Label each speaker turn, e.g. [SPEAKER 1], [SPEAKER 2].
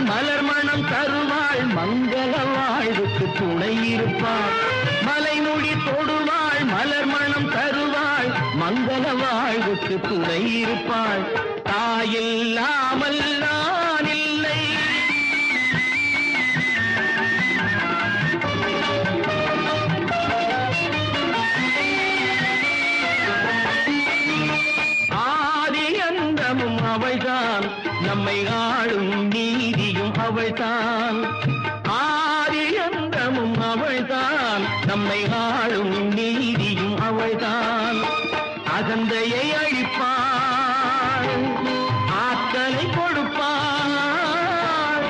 [SPEAKER 1] மலர் மணம் தருவாள் மங்கள வாழ்வுக்கு துணை இருப்பாள் மலைமொழி தொடுவாள் மலர் மணம் தருவாள் மங்கள வாழ்வுக்கு துணை இருப்பாள் தாயில்லாமல் நான் இல்லை அவள்தான் நம்மை ஆளும் நீதியும் அவள்தான் ஆரியந்தமும் அவள்தான் நம்மை ஆளும் நீதியும் அவள்தான் அகந்தையை அழிப்பாள்